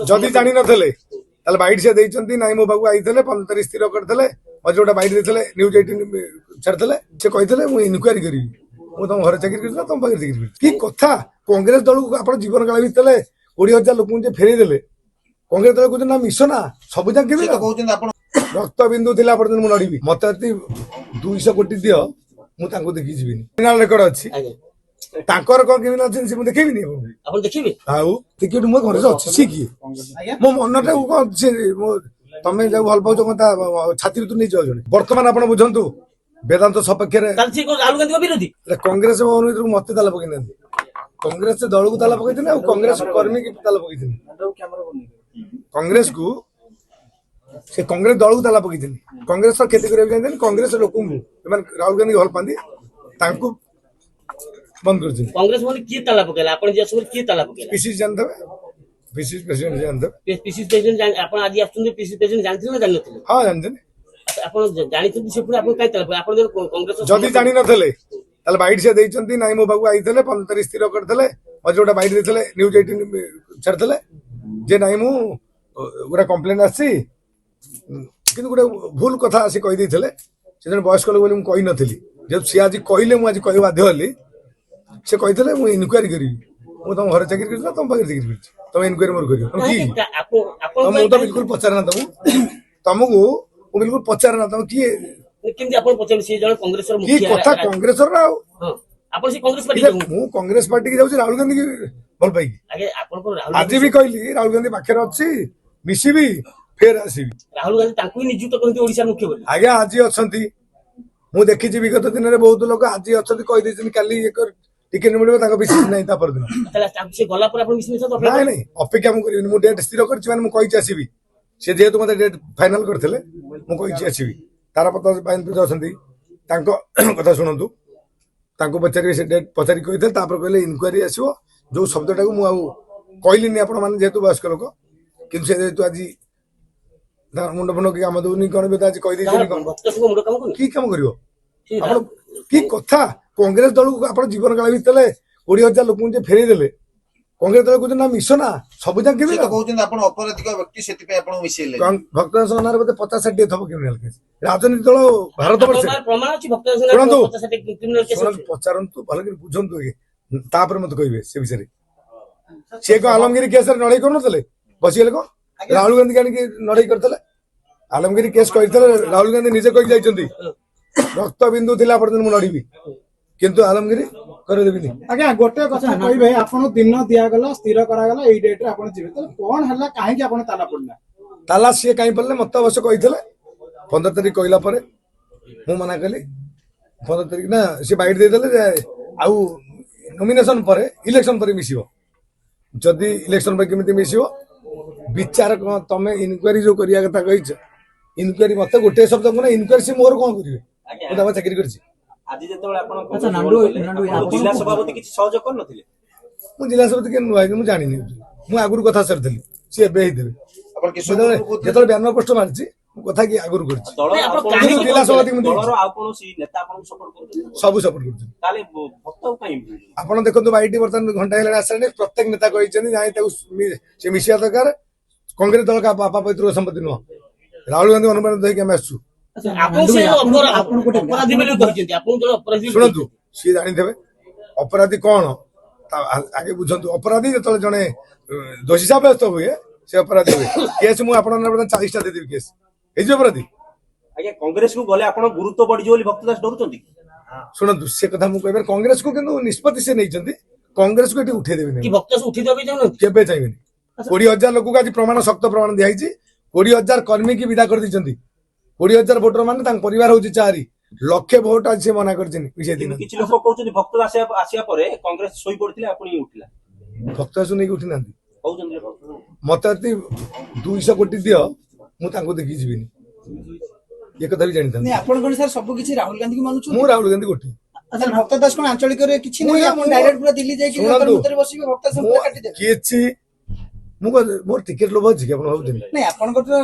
जदि जानी नथिले ताले बाइट से देइचंती नाइ मो बाबू आइथिले 15 तारिख स्थिर करथिले और जोटा बाइट देथिले न्यूज 18 छाड़थिले से कहिथिले मु इनक्वायरी करिवि मु तुम घर चाकरी करथिला तुम पाखे चाकरी करथि की कथा कांग्रेस दल को आपण जीवन काल भितले 20,000 लोक जे फेरै देले कांग्रेस दल को ना मिशना सब जाके भी कहउछन आपण रक्त बिंदु थिला पर्यंत मु लड़ीबी मते 200 कोटी दियो मु तांको देखि जिबिनी फाइनल रेकर्ड अछि तांकर कोन केमिन अछि मु देखिबिनी आपण देखिबे आउ टिकट मो घर से अछि की मो मनटा को मो तमे जा भल पाउछ कोता छाती तू नै जाउ वर्तमान आपण बुझंतु वेदांत सपक्ष रे तालसी को राहुल गांधी को विरोधी कांग्रेस मते ताला पकि नै कांग्रेस दल को ताला पकि थिने और कांग्रेस कर्मी की ताला पकि थिने कांग्रेस को से कांग्रेस दल को ताला पकि थिने कांग्रेस खेती करे जानते कांग्रेस लोक को राहुल गांधी भल पांदी तांको बंद कर दिन कांग्रेस वाले की ताला पकेला आपण जे सब की ताला पकेला पीसीसी जानते पीसीसी प्रेसिडेंट जानते पीसीसी प्रेसिडेंट आपण आज आछुन पीसीसी प्रेसिडेंट जानथिले ना जानथिले हां जानते आपण जानिथि से पूरा आपण काय ताला आपण कांग्रेस जदि जानि नथिले ताले बाइट से देइचंती नाइ मो बाबू आइथिले 15 तारिख स्थिर करथिले और जोटा बाइट देथिले न्यूज 18 छाड़थिले जे नाइ मु गोरा कंप्लेंट आसी किंतु गोटे भूल कथा आसी कहि देथिले से जन वयस्क लोक बोली मु कहि नथिली जब से आज कहले मु आज कहि बाध्य हली से कहिथिले मु इनक्वायरी करिवि मु तुम घर चाकरी करथिला तुम पाखे चाकरी करथि तुम इनक्वायरी मोर करियो की आपण मु तो बिल्कुल पचारना तुमको मु बिल्कुल पचारना तुम की केमति आपण पचार से जण कांग्रेस रो मुखिया की कथा कांग्रेस रो हां आपण से कांग्रेस पार्टी मु कांग्रेस पार्टी की जाउछी राहुल गांधी की भल पाई आगे आपण को राहुल आज भी कहली राहुल गांधी पाखे अछि मिसिबी फेर आसीबी राहुल गांधी तांको नियुक्त करथि ओडिसा मुख्य बोली आगे आज अछंती मु देखि जी विगत दिन रे बहुत लोक आज अछंती कहि देछन काली एक टिकट मिलबे ताको विशेष नै ता पर दिन तला से गला पर आपण विशेष तो नै नै अपेक्षा मु करिवि मु डेट स्थिर करछि माने मु कहि आसीबी से जेहेतु मते डेट फाइनल करथिले मु कहि आसीबी तारा पता बाइन पे अछंती तांको कथा सुनंतु तांको पचारि से डेट पचारि कहिथे तापर कहले इनक्वायरी आसीबो जो शब्दटा को मु आ कहली नै आपण माने जेहेतु वयस्क लोक किंतु से जेहेतु आज मुंड फुंड की काम दौनी कौन भी आज कही की काम करियो आपण की कथा कांग्रेस दल को आपण जीवन काल भितले 20,000 लोक जे फेरै देले कांग्रेस दल को ना मिशना सब जाके भी कहउछन आपण अपराधिक व्यक्ति सेति पे आपण मिसेले भक्त सोनार बते 50-60 थब क्रिमिनल केस राजनीति दल भारत वर्ष प्रमाण अछि भक्त सोनार 50-60 क्रिमिनल केस पचारंतु भल कि बुझंतु के तापर मत कहिबे से विषय से को आलमगिरी केस रे लड़ाई करनतले बसिले को राहुल गांधी के लड़ाई करतले आलमगिरी केस कहितले राहुल गांधी निजे कहि जाइछंती रक्त बिंदु थिला पर्यंत मु लड़ीबी किंतु आलमगिरी करे देबिनी आज्ञा गोटे कथा कहबे आपण दिन दिया गला स्थिर करा गला एई डेट रे आपण जिबे त कोन हल्ला काहे कि आपण ताला पड़ना ताला से काई पड़ले मत अवश्य कहितले 15 तारिख कहला परे मु मना कली 15 तारिख ना से बाइट दे देले आउ नॉमिनेशन परे इलेक्शन परे मिसिबो जदी इलेक्शन पर केमिति मिसिबो विचार को तमे इनक्वायरी जो करिया कथा कहिछ इनक्वायरी मते गोटे शब्द को ना इनक्वायरी से मोर कोन करिवे मु तबा चाकरी करछि आज जेतेबेले आपण नांडू जिला सभापति किछि सहयोग कर नथिले मु जिला सभापति के नुआइ मु जानि नै मु आगुर कथा सरथली से बे हिदे आपण किशोर जेतल ब्यानर पोस्ट मारछि कथा की आगुर करछि जिला सभापति मु दलर आ कोनोसी नेता आपण सपोर्ट करथि सब सपोर्ट करछि ताले भक्त काई आपण देखंतु बाइटी बर्तन घंटा हेला आसने प्रत्येक नेता कहिछन जाय ताउ से मिसिया दरकार कांग्रेस दल का पापा पवित्र संपत्ति न राहुल गांधी अनुमान देके हम आसु आपण से अपराधी बोली कहिसेंती आपण तो अपराधी सुनंतु सी जानि देबे अपराधी कोन आगे बुझंतु अपराधी जतले जने दोषी साब्यस्त हुए से अपराधी हुए केस मु आपण 40 टा दे देबी केस ए जे अपराधी आगे कांग्रेस को गले आपण गुरुत्व बढ़ी जो भक्त दास डरुचंती सुनंतु से कथा मु कहबे कांग्रेस को किंतु निष्पत्ति से नै जंती कांग्रेस को एठी उठे देबे कि भक्त से उठी देबे जानो केबे चाहिबेनी 20,000 लोक को आज प्रमाण शक्त प्रमाण दियाइछि 20,000 कर्मी की विदा कर दिचंती 20,000 वोटर माने तांग परिवार होची 4 लाख वोट आज से मना करछिन विषय दिन किछि लोक कहउछन भक्त आसिया परे कांग्रेस सोई पड़थिले आपणी उठिला भक्त सु नै उठी नांदी कहउछन मते 200 कोटी दियो मु तांको देखि जिबिनी ये कथा भी जानता नहीं आपण कोन सर सब किछि राहुल गांधी की मानुछु मु राहुल गांधी कोठी अच्छा भक्त दास कोन आंचलिक रे किछि नै आपण डायरेक्ट पूरा दिल्ली जाई कि अंतर बसिबे भक्त दास पूरा काटी दे किछि मु को मोर टिकट लोभ अछि कि आपण भाउ दिन नहीं आपण को तो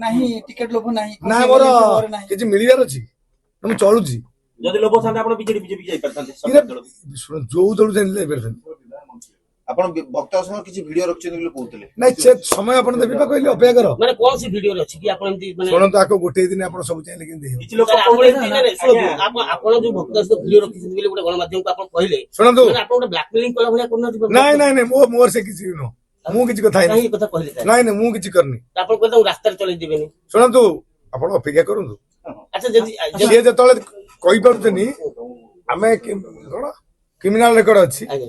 नाही टिकट लोभ नाही ना मोर किछि मिलियार अछि हम चलु छी जदि लोभ थांते आपण बीजेपी जाई परथांते सुन जो दल जाई ले परथांते ଆପଣ ବକ୍ତାଙ୍କ ସହ କିଛି ଭିଡିଓ ରଖିଛନ୍ତି ବୋଲି କହୁଥିଲେ। ନାଇଁ ସେ ସମୟ ଆପଣ ଦେବେ ବା କହିଲେ ଅପେକ୍ଷା କର। ମାନେ କୌଣସି ଭିଡିଓରେ ଅଛି କି ଆପଣ ଏମିତି ମାନେ ଶୁଣନ୍ତୁ ଆକୁ ଗୋଟିଏ ଦିନ ଆପଣ ସବୁ ଚାହିଁଲେ କେମିତି ହେବ? କିଛି ଲୋକ ଆପଣ କହୁଛନ୍ତି ଶୁଣନ୍ତୁ, ଆପଣ ଯୋଉ ଭକ୍ତ ସହିତ ଭିଡିଓ ରଖିଛନ୍ତି ବୋଲି ଗୋଟେ ଗଣମାଧ୍ୟମକୁ ଆପଣ କହିଲେ, ଶୁଣନ୍ତୁ ମାନେ ଆପଣ ଗୋଟେ ବ୍ଲାକମେଲିଂ କଲା ଭଳିଆ କରୁନାହାନ୍ତି? ନାଇଁ ନାଇଁ ନାଇଁ ମୋର ସେ କିଛି ନୁହଁ, ମୁଁ କିଛି କଥା କାହିଁ ହେଇନି। ଏ କଥା କହିଲେ ତାହେଲେ? ନାଇଁ ନାଇଁ ମୁଁ କିଛି କରିନି। ଆପଣ କହିଲେ ତାଙ୍କୁ ରାସ୍ତାରେ ଚଳେଇ ଦେବେନି। ଶୁଣନ୍ତୁ ଆପଣ ଅପେକ୍ଷା କରନ୍ତୁ। ଆଚ୍ଛା ଯଦି ସିଏ ଯେତେବେଳେ କହିପାରୁଛନ୍ତି ଆମେ କଣ କ୍ରିମିନାଲ ରେକର୍ଡ ଅଛି, ଆଜ୍ଞା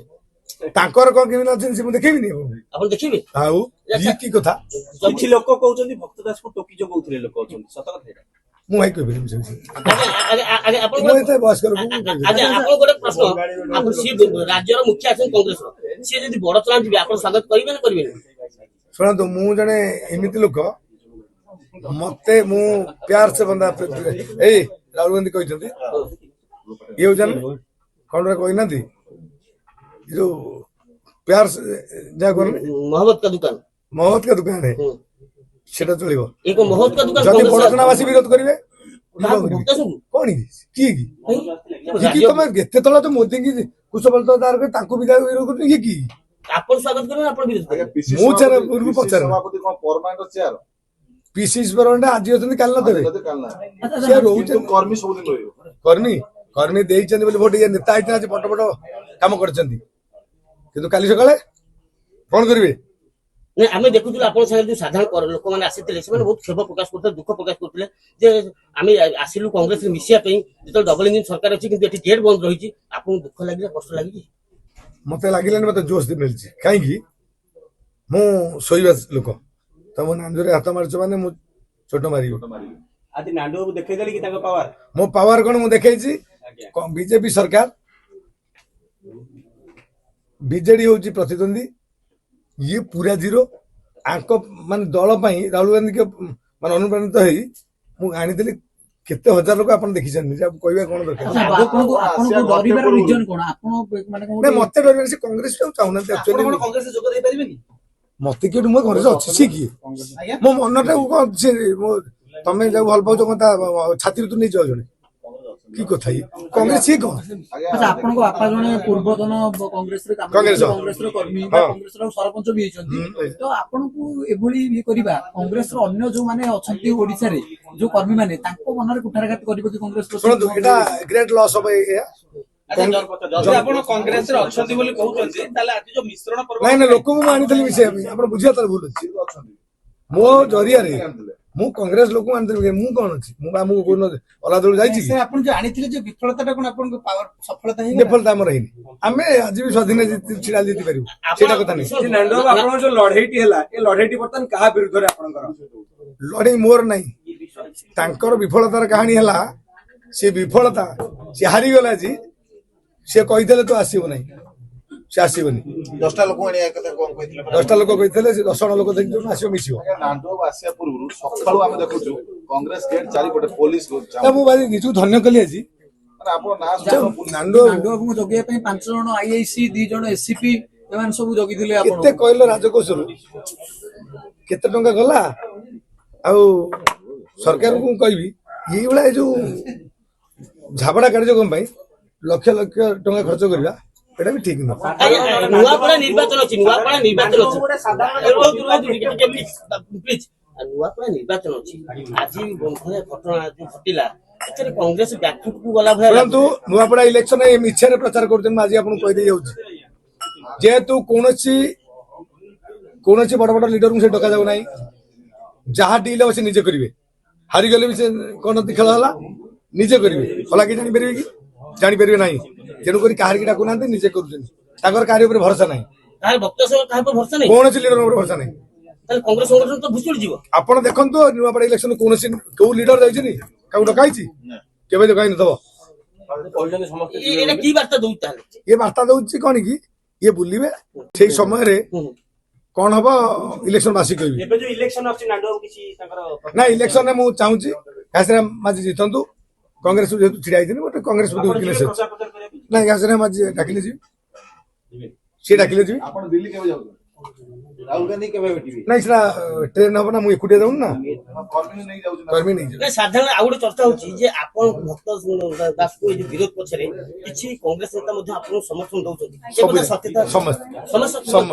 ତାଙ୍କର କଣ କ୍ରିମିନାଲ ଅଛି ସେ ମୁଁ ଦେଖେଇବିନି ଆପଣଙ୍କୁ? ଆପଣ ଦେଖିବେ ଆଉ ଇଏ କି କଥା? କିଛି ଲୋକ କହୁଛନ୍ତି ଭକ୍ତ ଦାସକୁ ଟୋକି ଯୋଗଉଥିଲେ ଲୋକ ଅଛନ୍ତି, ସତ କଥା ଏଇଟା? ମୁଁ ଭାଇ କହିପାରିବି ସେ ବିଷୟରେ। ଆପଣ ମୁଁ ଏତେ ବୟସ୍କ ଲୋକଙ୍କୁ କହିପାରିବି। ଆଚ୍ଛା ଆପଣ ଗୋଟେ ପ୍ରଶ୍ନ, ଆପଣ ସିଏ ରାଜ୍ୟର ମୁଖ୍ୟ ଅଛନ୍ତି କଂଗ୍ରେସର, ସିଏ ଯଦି ବଡ ଚଳାନ ଯିବେ ଆପଣ ସ୍ୱାଗତ କରିବେ ନା କରିବେନି? ଶୁଣନ୍ତୁ ମୁଁ ଜଣେ ଏମିତି ଲୋକ, ମତେ ମୁଁ ପ୍ୟାର ସେ ବନ୍ଦା ଏଇ ରାହୁଲ ଗାନ୍ଧୀ କହିଛନ୍ତି ଇଏ ହଉଛନ୍ତି କଣ କହିନାହାନ୍ତି ଏ ଯୋଉ ପ୍ୟାର ଯାହା କରନି मोहब्बत का दुकान ମହତ କା ଦୋକାନ ସେଟା ଚଳିବ। एक मोहब्बत का दुकान ଯଦି कांग्रेस ବଡଚଣାବାସୀ ବିରୋଧ କରିବେ କାହାକୁ ଭକ୍ତ ସବୁ? କଣ କିଏ କି ରାଜ୍ୟ- ତମେ ଯେତେ ତଳେ ତ ମୋଦି କି କୁଶବଳ ତାଙ୍କୁ ବିଧାୟକ ବିରୋଧ କରୁଛନ୍ତି ଇଏ କି? ଆପଣ ସ୍ୱାଗତ କରିବେ ନା ଆପଣ ବିରୋଧ କରିବେ? ମୁଁ ଚାରେ ପୂର୍ବରୁ ପଚାରେ ସଭାପତି କଣ ପରମାନେଣ୍ଟ ଚେୟାର ପିସିସି ପରମାନେଣ୍ଟ ଆଜି ଅଛନ୍ତି କାଲି ନଦେବେ। କାଲି ସେ ରହୁଛନ୍ତି କର୍ମୀ ସବୁଦିନ ରହିବ। କର୍ମୀ ଦେଇଛନ୍ତି ବୋଲି ଭୋଟ, ଇଏ ନେତା ହେଇଛନ୍ତି ଆଜି ବଡ ବଡ କାମ କରିଛନ୍ତି, କିନ୍ତୁ କାଲି ସକାଳେ କଣ କରିବେ? ନାଇଁ ଆମେ ଦେଖୁଥିଲୁ ଆପଣଙ୍କ ସାଙ୍ଗରେ ଯୋଉ ସାଧାରଣ ଲୋକମାନେ ଆସିଥିଲେ ସେମାନେ ବହୁତ କ୍ଷୋଭ ପ୍ରକାଶ କରୁଥିଲେ, ଦୁଃଖ ପ୍ରକାଶ କରୁଥିଲେ ଯେ ଆମେ ଆସିଲୁ କଂଗ୍ରେସରେ ମିଶିବା ପାଇଁ, ଯେତେବେଳେ ଡବଲ ଇଞ୍ଜିନ ସରକାର ଅଛି କିନ୍ତୁ ଏଠି ଗେଟ୍ ବନ୍ଦ ରହିଛି। ଆପଣଙ୍କୁ ଦୁଃଖ ଲାଗିଲା, କଷ୍ଟ ଲାଗିଛି? ମତେ ଲାଗିଲାନି, ମତେ ଜୋଶ ମିଳିଛି। କାହିଁକି? ମୁଁ ଶୋଇବା ଲୋକ, ତମ ନାଞ୍ଜରେ ହାତ ମାରୁଛ ମାନେ ମୁଁ ଛୋଟ ମାରିବି। ଆଜି ନାଣ୍ଡୁବାବୁ ଦେଖେଇଦେଲେ କି ତାଙ୍କ ପାୱାର? ମୋ ପାୱାର କଣ ମୁଁ ଦେଖେଇଛି? ବିଜେପି ସରକାର, ବିଜେଡି ହଉଛି ପ୍ରତିଦ୍ୱନ୍ଦ୍ୱୀ, ଇଏ ପୁରା ଜିରୋ। ଆଙ୍କ ମାନେ ଦଳ ପାଇଁ ରାହୁଲ ଗାନ୍ଧୀ ମାନେ ଅନୁପ୍ରାଣିତ ହେଇ ମୁଁ ଆଣିଥିଲି କେତେ ହଜାର ଲୋକ ଆପଣ ଦେଖିଛନ୍ତି, ଯେ କହିବା କଣ ଦରକାର? ଆପଣଙ୍କୁ ଡରିବାର ରିଜନ କଣ? ଆପଣ ମାନେ କଣ ନାଇଁ ମତେ ଡରିବାର ସେ କଂଗ୍ରେସ ଚାହୁଁନାହାନ୍ତି ଆକ୍ଚୁଆଲି। କଂଗ୍ରେସରେ ଯୋଗ ଦେଇପାରିବେନି? ମତେ କିଏ ମୋ କଂଗ୍ରେସ ଅଛି ସିଏ କିଏ? ମୋ ମନଟାକୁ କଣ ତମେ ଯାକୁ ଭଲ ପାଉଛ କଣ ତା ଛାତିରୁ ତୁ ନେଇଯାଉ ଜଣେ କି କଥା? କଂଗ୍ରେସ ସିଏ କଣ? ଆଚ୍ଛା ଆପଣଙ୍କ ବାପା ଜଣେ ପୂର୍ବତନ କଂଗ୍ରେସରେ କାମ କଂଗ୍ରେସ। କରିଥିଲେ, କଂଗ୍ରେସର କର୍ମୀ ବା ହଁ। କଂଗ୍ରେସର ସରପଞ୍ଚ ବି ହେଇଛନ୍ତି, ତ ଆପଣଙ୍କୁ ଏଭଳି ଇଏ କରିବା କଂଗ୍ରେସର ଅନ୍ୟ ଯୋଉମାନେ ଅଛନ୍ତି ଓଡିଶାରେ ଯୋଉ କର୍ମୀ ମାନେ ତାଙ୍କ ମନରେ କୁଠାରଘାତ କରିବ କି କଂଗ୍ରେସ ପ୍ରତି? ଶୁଣନ୍ତୁ ଏଇଟା ଗ୍ରେଟ ଲସ୍ ହବ ଏଇଆ। ଯଦି ଆପଣ କଂଗ୍ରେସରେ ଅଛନ୍ତି ବୋଲି କହୁଛନ୍ତି ତାହେଲେ ଆଜି ଯୋଉ ମିଶ୍ରଣ ପର୍ବ ନାଇଁ ନାଇଁ ଲୋକଙ୍କୁ ମୁଁ ଆଣିଥିଲି ମିଶେଇବା ପାଇଁ, ଆପଣ ବୁଝିବା ତାର ଭୁଲ ଅଛି। ମୋ ଜରିଆରେ ମୁଁ କଂଗ୍ରେସ ଲୋକଙ୍କୁ ଆଣିଥିଲି, ମୁଁ କଣ ଅଛି? ମୁଁ ଆମକୁ କୋଉ ଅଲାଦଳୁ ଯାଇଛି କି? ସେ ଆପଣ ଯୋଉ ଆଣିଥିଲେ ଯେ ବିଫଳତାଟା କଣ ଆପଣଙ୍କ ପାୱାର ସଫଳତା ହେଇଗଲା? ବିଫଳତା ଆମର ହେଇନି, ଆମେ ଆଜି ବି ସ୍ୱାଧୀନ ଛିଡା ଜିତି ପାରିବୁ, ସେଇଟା କଥା ନାହିଁ। ନାଣ୍ଡବାବୁ ଆପଣଙ୍କର ଯୋଉ ଲଢେଇଟି ହେଲା ଏ ଲଢେଇଟି ବର୍ତ୍ତମାନ କାହା ବିରୁଦ୍ଧରେ ଆପଣଙ୍କର? ଲଢେଇ ମୋର ନାହିଁ, ତାଙ୍କର ବିଫଳତାର କାହାଣୀ ହେଲା। ସେ ବିଫଳତା, ସେ ହାରିଗଲା ଆଜି, ସେ କହିଥିଲେ ତୁ ଆସିବୁ ନାହିଁ, ସେ ଆସିବନି। 10ଟା ଲୋକ ଆଣିବା କଥା କଣ କହିଥିଲେ? 10ଟା ଲୋକ କହିଥିଲେ, ସେ 10 ଜଣ ଲୋକ ଦେଖିଛୁ ଆସିବ ମିଶିବ। ନାଣ୍ଡବାବୁ ଆସିବା ପୂର୍ବରୁ ସକାଳୁ ଆମେ ଦେଖୁଛୁ କଂଗ୍ରେସ ଗେଟ୍ ଚାରିପଟେ ପୋଲିସ ମୁଁ ଭାଇ ନିଜକୁ ଧନ୍ୟ କଲି ଆଜି। ଆପଣ ନାଁ ନାଣ୍ଡବାବୁଙ୍କୁ ଜଗିବା ପାଇଁ 5 ଜଣ ଆଇଆଇସି, 2 ଜଣ ଏସିପି ଏମାନେ ସବୁ ଜଗିଥିଲେ। ଆପଣ କେତେ କହିଲ ରାଜକୋଷରୁ କେତେ ଟଙ୍କା ଗଲା? ଆଉ ସରକାରଙ୍କୁ ମୁଁ କହିବି ଏଇଭଳିଆ ଏ ଯୋଉ ଝାବଡା କାର୍ଯ୍ୟକ୍ରମ ପାଇଁ ଲକ୍ଷ ଲକ୍ଷ ଟଙ୍କା ଖର୍ଚ୍ଚ କରିବା ଏଟା ବି ଠିକ ନୁହଁ। ନୂଆପଡା ନିର୍ବାଚନ ଅଛି, ନୂଆପଡା ନିର୍ବାଚନ ଅଛି, ପ୍ଲିଜ ନୂଆପଡା ନିର୍ବାଚନ ଅଛି। ଆଜି ଘଟଣା ଯୋଉ ଘଟିଲା ଏଥିରେ କଂଗ୍ରେସ ବ୍ୟାକଫୁଟକୁ ଗଲା ଭଳିଆ ଲାଗୁଛି। ଶୁଣନ୍ତୁ ନୂଆପଡା ଇଲେକ୍ସନ ଏ ମିଛରେ ପ୍ରଚାର କରୁଛନ୍ତି, ମୁଁ ଆଜି ଆପଣଙ୍କୁ କହିଦେଇ ଯାଉଛି। ଯେହେତୁ କୌଣସି ବଡ ବଡ ଲିଡରଙ୍କୁ ସେ ଡକାଯାଉ ନାହିଁ, ଯାହା ଡିଲ୍ ହବ ସେ ନିଜେ କରିବେ। ହାରିଗଲେ ବି ସେ କଣ ଖେଳ ହେଲା, ନିଜେ କରିବେ। ହଲା କି ଜାଣିପାରିବେ କି? ଜାଣିପାରିବେ ନାହିଁ। ତେଣୁକରି କାହାରିକି ଡାକୁନାହାନ୍ତି, ନିଜେ କରୁଛନ୍ତି। ତାଙ୍କର କାହାରି ଉପରେ ଭରସା ନାହିଁ, କାହାର ଭକ୍ତ ସହ କାହା ଉପରେ ଭରସା ନାହିଁ, କୌଣସି ଲିଡର ଉପରେ ଭରସା ନାହିଁ। ତାହେଲେ କଂଗ୍ରେସ ସଂଗଠନ ତ ଭୁଷୁଡି ଯିବ। ଆପଣ ଦେଖନ୍ତୁ ନୂଆପଡା ଇଲେକ୍ସନ କୋଉ ଲିଡର ଯାଇଛନ୍ତି? କାହାକୁ ଡକା ହେଇଛି? କେବେ ଡକା ହେଇନଥିବ। ଏଇଟା କି ବାର୍ତ୍ତା ଦଉଛି ତାହେଲେ? ଇଏ ବାର୍ତ୍ତା ଦଉଛି କଣ କି ଇଏ ବୁଲିବେ, ସେଇ ସମୟରେ କଣ ହବ ଇଲେକ୍ସନ ବାସି କହିବି। ଏବେ ଯୋଉ ଇଲେକ୍ସନ ଅଛି ନାଣ୍ଡବାବୁ କିଛି ତାଙ୍କର ନା ଇଲେକ୍ସନରେ ମୁଁ ଚାହୁଁଛି ଘାସିରାମ ମାଝୀ ଜିତନ୍ତୁ। କଂଗ୍ରେସ ଯେହେତୁ ଛିଡା ହେଇଛନ୍ତି ଗୋଟେ କଂଗ୍ରେସ ପ୍ରତି ୱିକନେସ୍ ଅଛି। ପ୍ରଚାର ପ୍ରଚାର କରିବା ପାଇଁ ନାଇଁ ଘାସିରାମ ମାଝୀ ଡାକିଲେ ଯିବି, ସିଏ ଡାକିଲେ ଯିବି। ଆପଣ ଦିଲ୍ଲୀ କେବେ ଯାଉଛନ୍ତି? ରାହୁଲ ଗାନ୍ଧୀ କେବେ ଭେଟିବେ? ନାଇଁ ସେଟା ଟ୍ରେନ ହବ ନା ମୁଁ ଏକୁଟିଆ ଯାଉନି ନା କର୍ମୀ ନେଇ ଯାଉଛନ୍ତି କର୍ମୀ ନେଇଯିବି। ନାଇଁ, ସାଧାରଣ ଆଉ ଗୋଟେ ଚର୍ଚ୍ଚା ହଉଛି ଯେ ଆପଣ ଭକ୍ତ ଦାସଙ୍କୁ ଏଇ ଯୋଉ ବିରୋଧ ପଛରେ କିଛି କଂଗ୍ରେସ ନେତା ମଧ୍ୟ ଆପଣଙ୍କୁ ସମର୍ଥନ ଦଉଛନ୍ତି। ଏ କଥା ସତ୍ୟତା ସମସ୍ତେ ସମସ୍ତେ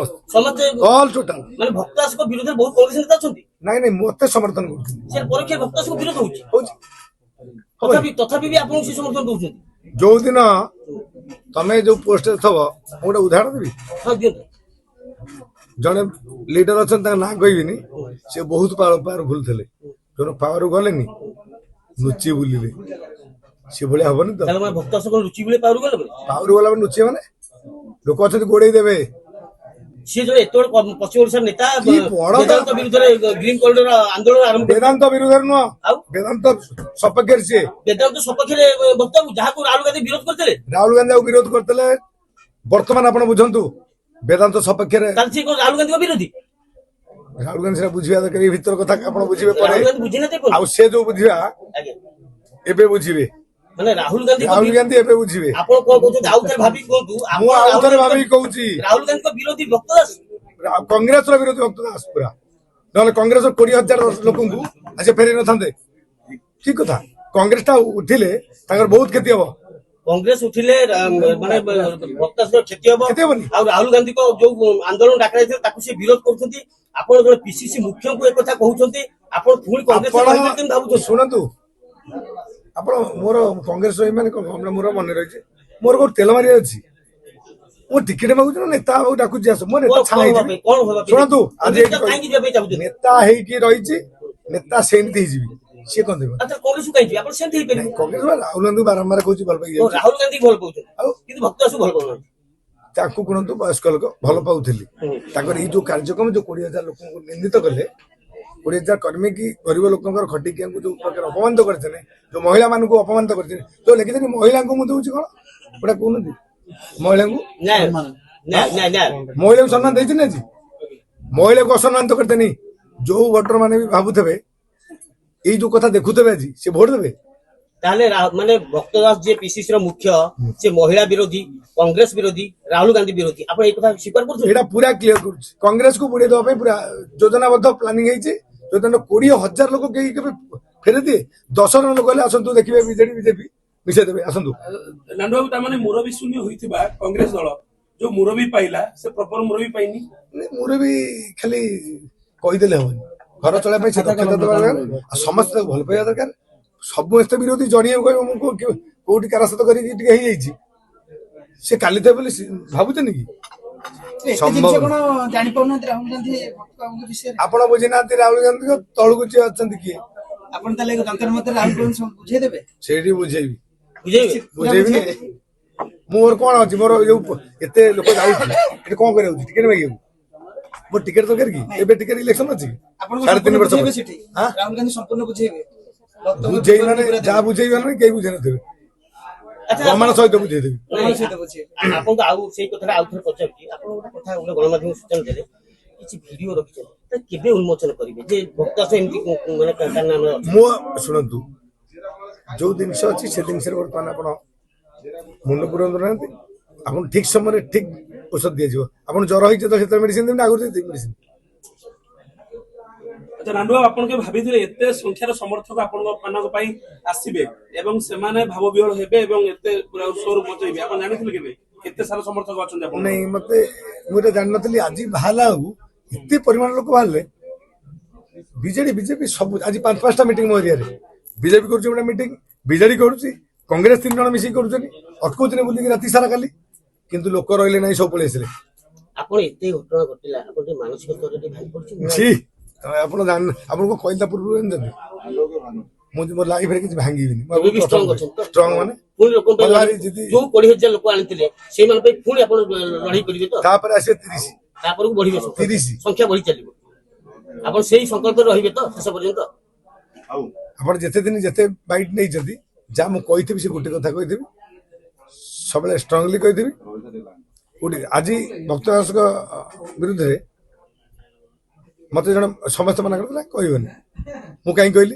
ସମସ୍ତେ ଅଲ୍ ଟୋଟାଲ। ମାନେ ଭକ୍ତ ଦାସଙ୍କ ବିରୋଧରେ ବହୁତ କଂଗ୍ରେସ ନେତା ଅଛନ୍ତି। ନାଇଁ ନାଇଁ ମତେ ସମର୍ଥନ କରୁଛନ୍ତି ସେ ପରୋକ୍ଷ ଭକ୍ତ ଦାସଙ୍କ ବିରୋଧ ହଉଛି। ହଉଛି। ତଥାପି ବି ଆପଣଙ୍କୁ ସେ ସମର୍ଥନ ଦଉଛନ୍ତି। ଯୋଉଦିନ ତମେ ଯୋଉ ପୋଷ୍ଟରେ ଥବ ମୁଁ ଗୋଟେ ଉଦାହରଣ ଦେବି। ହଁ ଦିଅନ୍ତୁ। ଜଣେ ଲିଡର ଅଛନ୍ତି ତାଙ୍କ ନାଁ କହିବିନି, ସେ ବହୁତ ପାୱାରଫୁଲ ଥିଲେ, ଯୋଉ ପାୱାର ଗଲେନି ଲୁଚି ବୁଲିଲେ, ସେ ଭଳିଆ ହବନି ତ। ତାହେଲେ ଭକ୍ତ ଦାସ କଣ ଲୁଚି ବୁଲେ ପାଉରୁ ଗଲେ ବୋଲି? ପାୱାର ଗଲା ମାନେ ଲୁଚିବେ ମାନେ ଲୋକ ଅଛନ୍ତି ଗୋଡେଇ ଦେବେ। ସିଏ ଯୋଉ ଏତେ ବଡ ପଶ୍ଚିମ ଓଡିଶାର ନେତା କି ବଡ ବେଦାନ୍ତ ବିରୁଦ୍ଧରେ ଗ୍ରୀନ କରିଡର ଆନ୍ଦୋଳନ ଆରମ୍ଭ କରିଥିଲେ। ବେଦାନ୍ତ ବିରୁଦ୍ଧରେ ନୁହଁ, ଆଉ ବେଦାନ୍ତ ସପକ୍ଷରେ ସିଏ। ବେଦାନ୍ତ ସପକ୍ଷରେ ବକ୍ତବ୍ୟ ଯାହାକୁ ରାହୁଲ ଗାନ୍ଧୀ ବିରୋଧ କରିଥିଲେ। ରାହୁଲ ଗାନ୍ଧୀ ଆଉ ବିରୋଧ କରିଥିଲେ। ବର୍ତ୍ତମାନ ଆପଣ ବୁଝନ୍ତୁ ବେଦାନ୍ତ ସପକ୍ଷରେ ତାହେଲେ ସିଏ କଣ ରାହୁଲ ଗାନ୍ଧୀଙ୍କ ବିରୋଧୀ? ରାହୁଲ ଗାନ୍ଧୀ ସେଟା ବୁଝିବା ଦରକାର। ଏଇ ଭିତର କଥା ଆପଣ ବୁଝିବେ ପରେ। ରାହୁଲ ଗାନ୍ଧୀ ବୁଝିନାହାନ୍ତି ଏପର୍ଯ୍ୟନ୍ତ? ଆଉ ସେ ଯୋଉ ବୁଝିବା ଆଜ୍ଞା, ଏବେ ବୁଝିବେ। ମାନେ ରାହୁଲ ଗାନ୍ଧୀ ଏବେ ବୁଝିବେ। ଆପଣ କଣ କହୁଛନ୍ତି ଆଉ ଥରେ ଭାବି କୁହନ୍ତୁ। ମୁଁ ଆଉ ଥରେ ଭାବିକି କହୁଛି ରାହୁଲ ଗାନ୍ଧୀଙ୍କ ବିରୋଧୀ ଭକ୍ତ ଦାସ କଂଗ୍ରେସର ବିରୋଧୀ ଭକ୍ତ ଦାସ ପୁରା। ନହେଲେ କଂଗ୍ରେସର 20,000 ଲୋକଙ୍କୁ ଆଜି ଫେରେଇ ନଥାନ୍ତେ। କି କଥା, କଂଗ୍ରେସ ଟା ଉଠିଲେ ତାଙ୍କର ବହୁତ କ୍ଷତି ହବ। କଂଗ୍ରେସ ଉଠିଲେ ମାନେ ଭକ୍ତ ଦାସଙ୍କର କ୍ଷତି ହବ। କ୍ଷତି ହବନି। ଆଉ ରାହୁଲ ଗାନ୍ଧୀଙ୍କ ଯୋଉ ଆନ୍ଦୋଳନ ଡାକରାଯାଇଥିଲା ତାକୁ ସେ ବିରୋଧ କରୁଛନ୍ତି। ଆପଣ ଜଣେ ପିସିସି ମୁଖ୍ୟଙ୍କୁ ଏକଥା କହୁଛନ୍ତି। ଆପଣ ପୁଣି କଂଗ୍ରେସ ଭାବୁଛନ୍ତି? ଶୁଣନ୍ତୁ, ଆପଣ ମୋର କଂଗ୍ରେସ ମାନେ ମୋର ମନେ ରହିଛି, ମୋର କୋଉ ତେଲ ମାରି ଅଛି। ମୁଁ ଟିକେଟ ମାଗୁଛି ନା ନେତା ଆଉ ଡାକୁଛି ଆସ। ମୋ ନେତା ଛାଁ ହେଇଯିବି। ଶୁଣନ୍ତୁ, ଆଜି କାହିଁକି ଯିବା ପାଇଁ ଚାହୁଁଛନ୍ତି? ନେତା ହେଇକି ରହିଛି, ନେତା ସେମିତି ହେଇଯିବି। ସିଏ କଣ ଦେବ? କଂଗ୍ରେସକୁ କାହିଁକି ଯିବେ? ଆପଣ ସେମିତି ହେଇପାରିବେ। କଂଗ୍ରେସ ରାହୁଲ ଗାନ୍ଧୀ ବାରମ୍ବାର କହୁଛି ଭଲ ପାଇ ଯାଉଛି। ରାହୁଲ ଗାନ୍ଧୀ ଭଲ ପାଉଛନ୍ତି ଆଉ କିନ୍ତୁ ଭକ୍ତ ଦାସକୁ ଭଲ ପାଉନାହାନ୍ତି। ତାଙ୍କୁ କୁହନ୍ତୁ ବୟସ୍କ ଲୋକ ଭଲ ପାଉଥିଲି। ତାଙ୍କର ଏଇ ଯୋଉ କାର୍ଯ୍ୟକ୍ରମ ଯୋଉ 20,000 ଲୋକଙ୍କୁ ନିନ୍ଦିତ କଲେ, 20,000 କର୍ମୀ କି ଗରିବ ଲୋକଙ୍କର ଖଟିକିଆଙ୍କୁ ଯୋଉ ପ୍ରକାର ଅପମାନିତ କରିଥିଲେ, ଯୋଉ ମହିଳା ମାନଙ୍କୁ ଅପମାନିତ କରିଥିଲେ, ଯୋଉ ଲେଖିଛନ୍ତି ମହିଳାଙ୍କୁ ମୁଁ ଦଉଛି କଣ ଗୋଟେ କହୁନାହାନ୍ତି, ମହିଳାଙ୍କୁ ମହିଳାଙ୍କୁ ସମ୍ମାନ ଦେଇଛନ୍ତି। ଆଜି ମହିଳାକୁ ଅସମ୍ମାନିତ କରିତେନି। ଯୋଉ ଭୋଟର ମାନେ ବି ଭାବୁଥିବେ ଏଇ ଯୋଉ କଥା ଦେଖୁଥିବେ ଆଜି ସେ ଭୋଟ ଦେବେ। ତାହେଲେ ମାନେ ଭକ୍ତ ଦାସ ଯିଏ ପିସିସି ର ମୁଖ୍ୟ, ସେ ମହିଳା ବିରୋଧୀ, କଂଗ୍ରେସ ବିରୋଧୀ, ରାହୁଲ ଗାନ୍ଧୀ ବିରୋଧୀ। ଆପଣ ଏଇ କଥା ସ୍ୱୀକାର କରୁଛନ୍ତି? ଏଇଟା ପୁରା କ୍ଲିୟର କରୁଛି। କଂଗ୍ରେସକୁ ବୁଡେଇ ଦେବା ପାଇଁ ପୁରା ଯୋଜନାବଦ୍ଧ ପ୍ଲାନିଂ ହେଇଛି। ଯୋଜନା 20,000 ଲୋକ କେହି କେବେ ଫେରେ ଦିଏ। 10 ଜଣ ଲୋକ ହେଲେ ଆସନ୍ତୁ ଦେଖିବେ ବିଜେପି ମିଶେଇ ଦେବେ। ଆସନ୍ତୁ। ନାଣ୍ଡୁ ବାବୁ ତାମାନେ ମୁରବୀ ଶୂନ୍ୟ ହୋଇଥିବା କଂଗ୍ରେସ ଦଳ ଯୋଉ ମୁରବୀ ପାଇଲା ସେ ପ୍ରପର ମୁରବୀ ପାଇନି। ମୋର ବି ଖାଲି କହିଦେଲେ ହବନି। ଘର ଚଳେଇବା ପାଇଁ ସେ ଦକ୍ଷତା ଦେବା ଦରକାର। ଆଉ ସମସ୍ତେ ତାକୁ ଭଲ ପାଇବା ଦରକାର। ସମସ୍ତେ ବିରୋଧୀ ଜଣିବାକୁ କହିବ ମୁଁ କୋଉଠି କାରସାତ କରିକି ଟିକେ ହେଇଯାଇଛି, ସେ କାଲି ଥାଏ ବୋଲି ଭାବୁଛନ୍ତି କି? କଣ ଜାଣିପାରୁନାହାନ୍ତି ରାହୁଲ ଗାନ୍ଧୀ ଭକ୍ତଙ୍କ ବିଷୟରେ? ଆପଣ ବୁଝିନାହାନ୍ତି ରାହୁଲ ଗାନ୍ଧୀଙ୍କ ତଳକୁ ଯିଏ ଅଛନ୍ତି କିଏ? ଆପଣ ତାହେଲେ ଯନ୍ତ୍ର ମତରେ ରାହୁଲ ଗାନ୍ଧୀ ବୁଝେଇଦେବେ? ସେଇଠି ବୁଝେଇବି। ବୁଝେଇବେ? ମୁଁ ମୋର କଣ ଅଛି? ମୋର ଯୋଉ ଏତେ ଲୋକ ଯାଉଛି ଏଠି କଣ କରିବାକୁ ଟିକେଟ ମାଗିବାକୁ? ମୋର ଟିକେଟ ଦରକାର କି? ଏବେ ଟିକେଟ ଇଲେକ୍ସନ ଅଛି କି? ଆପଣ 3.5 ବର୍ଷ ବୁଝେଇବେ ସେଠି? ରାହୁଲ ଗାନ୍ଧୀ ସମ୍ପୂର୍ଣ୍ଣ ବୁଝେଇବେ? ବୁଝେଇ ମାନେ ଯାହା ବୁଝେଇବେ ମାନେ କେହି ବୁଝେଇ ନଥିବେ। ପ୍ରମାଣ ସହିତ ବୁଝେଇଦେବି। ଆପଣଙ୍କୁ ଆଉ ସେଇ କଥାଟା ଆଉ ଥରେ ପଚାରୁଛି। ଆପଣ ଗୋଟେ କଥା ଗୋଟେ ଗଣମାଧ୍ୟମ ସୂଚନା ଦେଲେ କିଛି ଭିଡିଓ ରଖିଛନ୍ତି, କେବେ ଉନ୍ମୋଚନ କରିବେ ଯେ ଭକ୍ତ ଦାସ ଏମିତି ମାନେ ନାମରେ ଅଛି? ମୁଁ ଶୁଣନ୍ତୁ, ଯୋଉ ଜିନିଷ ଅଛି ସେ ଜିନିଷରେ ବର୍ତ୍ତମାନ ଆପଣ ମୁଣ୍ଡ ପୁରାନ୍ତୁ ନାହାନ୍ତି। ଆପଣ ଠିକ ସମୟରେ ଠିକ ଔଷଧ ଦିଆଯିବ। ଆପଣ ଜ୍ୱର ହେଇଛି ତ ସେତେବେଳେ ମେଡିସିନ ଦେବି ନା ଆଗରୁ ଦେବି ମେଡିସିନ? ଆଚ୍ଛା ନାଣ୍ଡୁ ବାବୁ, ଆପଣ କେବେ ଭାବିଥିଲେ ଏତେ ସଂଖ୍ୟାର ସମର୍ଥକ ଆପଣଙ୍କ ମାନଙ୍କ ପାଇଁ ଆସିବେ ଏବଂ ସେମାନେ ଭାବ ବିହଳ ହେବେ ଏବଂ ଏତେ ପୁରା ସୋର ମଚେଇବେ? ଆପଣ ଜାଣିଥିଲେ କେବେ ଏତେ ସାରା ସମର୍ଥକ ଅଛନ୍ତି ଆପଣ? ନାଇଁ, ମତେ ମୁଁ ଏଟା ଜାଣିନଥିଲି। ଆଜି ବାହାରିଲା ଆଉ ଏତେ ପରିମାଣ ଲୋକ ବାହାରିଲେ। ବିଜେପି ସବୁ ଆଜି 5-5ଟା ମିଟିଂ ମୋ ଏରିଆରେ। ବିଜେପି କରୁଛି ଗୋଟେ ମିଟିଂ, ବିଜେଡି କରୁଛି, କଂଗ୍ରେସ 3 ଜଣ ମିଶିକି କରୁଛନ୍ତି। ଅଟକଉଥିଲେ ବୁଲିକି ରାତି ସାରା କାଲି, କିନ୍ତୁ ଲୋକ ରହିଲେ ନାହିଁ, ସବୁ ପଳେଇ ଆସିଲେ। ଆପଣ ଏତେ ଘଟଣା ଘଟିଲା, ଆପଣ ଟିକେ ମାନସିକ ସ୍ତରରେ ଟିକେ ଭାଙ୍ଗି ପଡୁଛି? ଆପଣ ଆପଣଙ୍କୁ କହିଲା ପୂର୍ବରୁ ଜାଣିଛନ୍ତି ମୁଁ ମୋ ଲାଇଫରେ କିଛି ଭାଙ୍ଗିବିନି। ଷ୍ଟ୍ରଙ୍ଗ ମାନେ ପୁଣି ଲୋକ ଯୋଉ 20,000 ଲୋକ ଆଣିଥିଲେ ସେଇମାନଙ୍କ ପାଇଁ ପୁଣି ଆପଣ ଲଢେଇ କରିବେ ତ? ତାପରେ ଆସିବେ 30, ତାପରକୁ ବଢିବେ 30 ସଂଖ୍ୟା ବଢି ଚାଲିବ। ଆପଣ ସେଇ ସଂକଳ୍ପରେ ରହିବେ ତ ଶେଷ ପର୍ଯ୍ୟନ୍ତ? ଆପଣ ଯେତେ ଦିନ ଯେତେ ବାଇଟ୍ ନେଇଛନ୍ତି, ଯାହା ମୁଁ କହିଥିବି ସେ ଗୋଟେ କଥା କହିଥିବି, ସବୁବେଳେ ଷ୍ଟ୍ରଙ୍ଗଲି କହିଥିବି। ଆଜି ଭକ୍ତ ଦାସଙ୍କ ବିରୁଦ୍ଧରେ ମତେ ଜଣେ ସମସ୍ତେ ମନା କରିଥିଲା କହିବନି। ମୁଁ କାହିଁକି କହିଲି?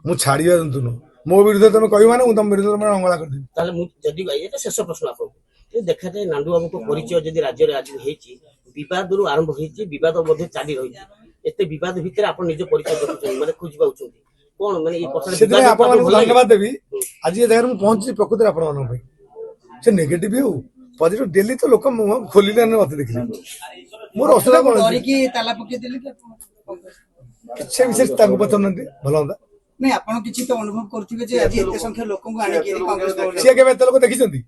ମୁଁ ଛାଡିବା ଜନ୍ତୁ ନୁହଁ। ମୋ ବିରୁଦ୍ଧରେ ତମେ କହିବ ମାନେ ମୁଁ ତମ ବିରୁଦ୍ଧରେ ଅଙ୍ଗଳା କରିଦେବି। ତାହେଲେ ମୁଁ ଯଦି ଏଇଟା ଶେଷ ପ୍ରଶ୍ନ ଆପଣଙ୍କୁ, ଦେଖାଯାଏ ନାଣ୍ଡୁ ବାବୁଙ୍କ ପରିଚୟ ଯଦି ରାଜ୍ୟରେ ଆଜି ହେଇଛି ବିବାଦରୁ ଆରମ୍ଭ ହେଇଛି, ବିବାଦ ମଧ୍ୟ ଚାଲି ରହିଛି। ଏତେ ବିବାଦ ଭିତରେ ଆପଣ ନିଜ ପରିଚୟ ଦେଖୁଛନ୍ତି, ମାନେ ଖୋଜି ପାଉଛନ୍ତି କଣ, ମାନେ ଏଇ କଥାଟା ସେଥିପାଇଁ ବିବାଦ ଆପଣମାନଙ୍କୁ ଭଲ ଲାଗେ? ଧନ୍ୟବାଦ ଦେବି। ଆଜି ଏ ଜାଗାରେ ମୁଁ ପହଞ୍ଚିଛି ପ୍ରକୃତରେ ଆପଣମାନଙ୍କ ପାଇଁ। ସେ ନେଗେଟିଭ ହଉ ପଜିଟିଭ, ଡେଲି ତ ଲୋକ ମୁହଁ ଖୋଲିଲେ ମତେ ଦେଖିଲେ ମୋର ଅସୁବିଧା କଣ ଅଛି? ଡରିକି ତାଲା ପକେଇଦେଲେ କି ଆପଣ କଂଗ୍ରେସ? ସେ ବିଷୟରେ ତାଙ୍କୁ ପଚାରୁନାହାନ୍ତି, ଭଲ ହୁଅନ୍ତା। ନାଇଁ ଆପଣ କିଛି ତ ଅନୁଭବ କରୁଥିବେ ଯେ ଆଜି ଏତେ ସଂଖ୍ୟା ଲୋକଙ୍କୁ ଆଣିକି ଏଠି କଂଗ୍ରେସ ଦଳ ସିଏ କେବେ ଏତେ ଲୋକ ଦେଖିଛନ୍ତି?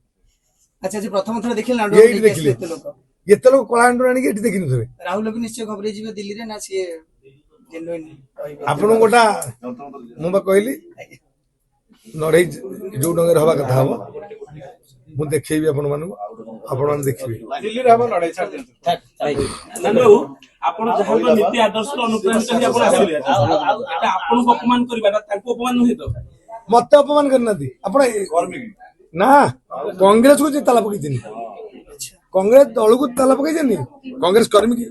ଆଚ୍ଛା ଆଜି ପ୍ରଥମ ଥର ଦେଖିଲେ ନାଡୁ ଏଇଠି ନେଇକି ଦେଖିଲେ। ଆସିଲେ ଏତେ ଲୋକ। ଏତେ ଲୋକ କଳାହାଣ୍ଡିରୁ ଆଣିକି ଏଠି ଦେଖିନଥିବେ। ରାହୁଲ ବି ନିଶ୍ଚୟ ଘବରେଇ ଯିବେ ଦିଲ୍ଲୀରେ, ନା ସିଏ genuine ରହିବେ? ଆପଣଙ୍କୁ ଗୋଟା ମୁଁ ବା କହିଲି ଲଢେଇ ଯୋଉ ଡଙ୍ଗରେ ହବା କଥା ହବ, ମୁଁ ଦେଖେଇବି ଆପଣମାନଙ୍କୁ, ଆପଣମାନେ ଦେଖିବେ। ଦିଲ୍ଲୀରେ ହବ ଲଢେଇ ଛାଡି ଦିଅନ୍ତୁ। ନାନୁ ବାବୁ, ଆପଣ ଯାହାଙ୍କ ନୀତି ଆଦର୍ଶରୁ ଅନୁପ୍ରାଣିତ ହେଇ ଆପଣ ଆସିଲେ, ଏଟା ଆପଣଙ୍କୁ ଅପମାନ କରିବାଟା ତାଙ୍କୁ ଅପମାନ ନୁହେଁ ତ? ମତେ ଅପମାନ କରିନାହାନ୍ତି ଆପଣ ନା, କଂଗ୍ରେସକୁ ଯେ ତାଲା ପକେଇଛନ୍ତି, କଂଗ୍ରେସ ଦଳକୁ ତାଲା ପକେଇଛନ୍ତି, କଂଗ୍ରେସ କର୍ମୀ କି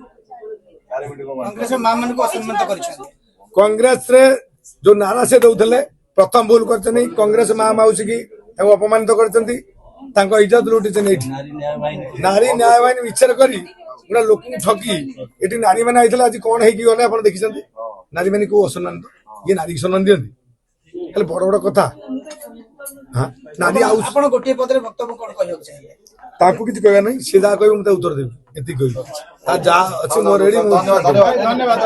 କଂଗ୍ରେସର ମା ମାନଙ୍କୁ ଅସମ୍ମାନିତ କରିଛନ୍ତି। କଂଗ୍ରେସରେ ଯୋଉ ନାରା ସେ ଦଉଥିଲେ ପ୍ରଥମ ଭୁଲ କରିଛନ୍ତି। କଂଗ୍ରେସ ମା ମାଉସୀ କି ତାଙ୍କୁ ଅପମାନିତ କରିଛନ୍ତି, ତାଙ୍କ ଇଜ୍ଜତ ଲୁଟିଛନ୍ତି। ଏଇଠି ନାରୀ ନ୍ୟାୟ ବାହିନୀ ବିଚାର କରି ଗୋଟେ ଲୋକଙ୍କୁ ଠକି ଏଠି ନାରୀ ମାନେ ଆଇଥିଲେ, ଆଜି କଣ ହେଇକି ଗଲେ ଆପଣ ଦେଖିଛନ୍ତି? ନାରୀ ମାନେ କୋଉ ଅସମ୍ମାନ, ଇଏ ନାରୀକି ସମ୍ମାନ ଦିଅନ୍ତି? ହେଲେ ବଡ ବଡ କଥା। ନାରୀ ଆଉ ଆପଣ ଗୋଟିଏ ପଦରେ ବକ୍ତବ୍ୟ କଣ କହିବାକୁ ଚାହିଁବେ? ତାଙ୍କୁ କିଛି କହିବା ନାହିଁ, ସେ ଯାହା କହିବେ ମୁଁ ତା ଉତ୍ତର ଦେବି, ଏତିକି କହିବି। ତା ଯାହା ଅଛି ମୋର ରେଡି। ଧନ୍ୟବାଦ।